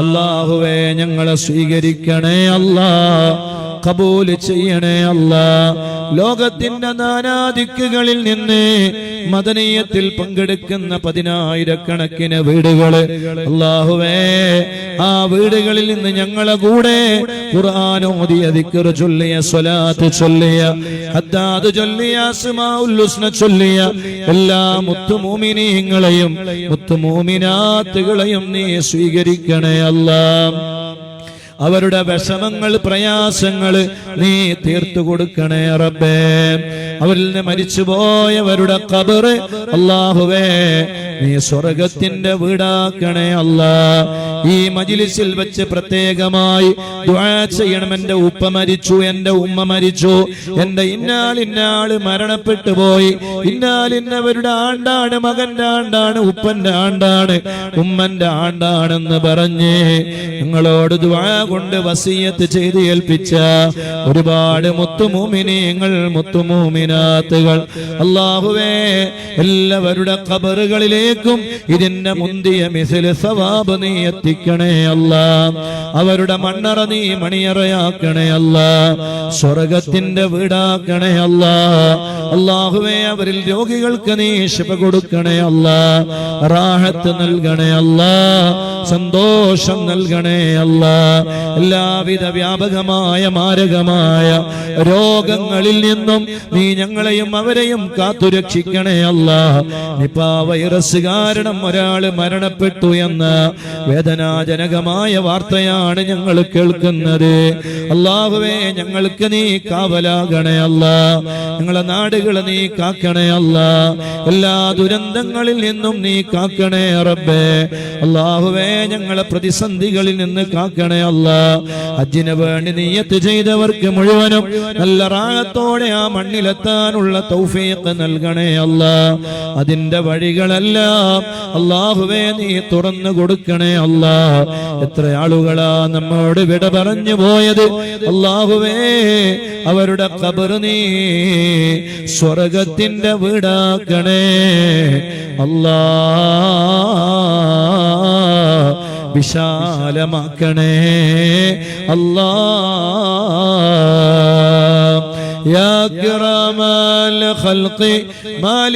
അല്ലാഹുവേ ഞങ്ങളെ സ്വീകരിക്കണേ അല്ലാ, ഖബൂൽ ചെയ്യണേ അല്ലാ. ലോകത്തിന്റെ നാനാദിക്കുകളിൽ നിന്ന് മദനിയത്തിൽ പങ്കെടുക്കുന്ന 10,000-കണക്കിന് വീടുകള് അല്ലാഹുവേ, ആ വീടുകളിൽ നിന്ന് ഞങ്ങളെ കൂടെ ഖുർആൻ ഓതിയ, ദിക്ർ ചൊല്ലിയ, സ്വലാത്ത് ചൊല്ലിയ, ഹദ്ദാദ് ചൊല്ലിയ, അസ്മാഉൽ ഹുസ്ന ചൊല്ലിയ എല്ലാ മുത്തുമൂമിനീങ്ങളെയും മുത്തുമൂമിനാത്തുകളെയും നീ സ്വീകരിക്കണേ അല്ലാ. അവരുടെ വിഷമങ്ങൾ, പ്രയാസങ്ങൾ നീ തീർത്തു കൊടുക്കണേ റബ്ബേ. അവരിൽ നിന്ന് മരിച്ചുപോയവരുടെ ഖബർ അല്ലാഹുവേ നീ സ്വർഗത്തിന്റെ വീടാക്കണേ അല്ലാ. ഈ മജ്ലിസിൽ വെച്ച് പ്രത്യേകമായി ദുആ ചെയ്യണം. എൻ്റെ ഉപ്പ മരിച്ചു, എൻ്റെ ഉമ്മ മരിച്ചു, എൻ്റെ ഇന്നാളിന്നാള് മരണപ്പെട്ടു പോയി, ഇന്നാലിന്നവരുടെ ആണ്ടാണ്, മകന്റെ ആണ്ടാണ്, ഉപ്പന്റെ ആണ്ടാണ്, ഉമ്മന്റെ ആണ്ടാണെന്ന് പറഞ്ഞ് ഞങ്ങളോട് ദുആ കൊണ്ട് വസിയത്ത് ചെയ്ത് ഏൽപ്പിച്ച ഒരുപാട് മുത്തുമൂമിനീങ്ങൾ, മുത്തുമൂമിനാത്തുകൾ അല്ലാഹുവേ, എല്ലാവരുടെ ഖബറുകളിലേക്കും ഇതിന്റെ മുന്തിയ മിസ്ല സവാബ് നീ എത്തിക്കണേ അല്ലാ. അവരുടെ മണ്ണറ നീ മണിയറയാക്കണേ അല്ലാ, സ്വർഗത്തിന്റെ വീടാക്കണേ അല്ലാ. അല്ലാഹുവേ, അവരിൽ രോഗികൾക്ക് നീ ശിഫ കൊടുക്കണേ അല്ലാ, റാഹത്ത് നൽകണേ അല്ലാ, സന്തോഷം നൽകണേ അല്ലാ. എല്ലാവിധ വ്യാപകമായ മാരകമായ രോഗങ്ങളിൽ നിന്നും നീ ഞങ്ങളെയും അവരെയും കാത്തുരക്ഷിക്കണേ അല്ലാ. നിപാ വൈറസ് കാരണം ഒരാള് മരണപ്പെട്ടു എന്ന വേദനാജനകമായ വാർത്തയാണ് ഞങ്ങൾ കേൾക്കുന്നത്. അല്ലാഹുവേ, ഞങ്ങൾക്ക് നീ കാവലാകണേ അല്ലാ, ഞങ്ങളെ നാടുകളെ നീ കാക്കണേ അല്ലാ, എല്ലാ ദുരന്തങ്ങളിൽ നിന്നും നീ കാക്കണേ റബ്ബേ. അല്ലാഹുവേ, ഞങ്ങളെ പ്രതിസന്ധികളിൽ നിന്ന് കാക്കണേ അല്ലാ. ഹജ്ജിന് വേണ്ടി നിയ്യത്ത് ചെയ്തവർക്ക് മുഴുവനും നല്ല റാഹത്തോടെ ആ മണ്ണിലെത്താനുള്ള തൗഫീഖ് നൽകണേ അല്ലാ. അതിന്റെ വഴികളെല്ലാം അല്ലാഹുവേ നീ തുറന്നു കൊടുക്കണേ അല്ലാ. എത്ര ആളുകളാ നമ്മോട് വിട പറഞ്ഞു പോയത് അല്ലാഹുവേ, അവരുടെ ഖബർ നീ സ്വർഗത്തിന്റെ വീടാക്കണേ അല്ലാ, വിശാലമാക്കണേ അല്ലാ. യാ കിറാമൽ ഖൽഖി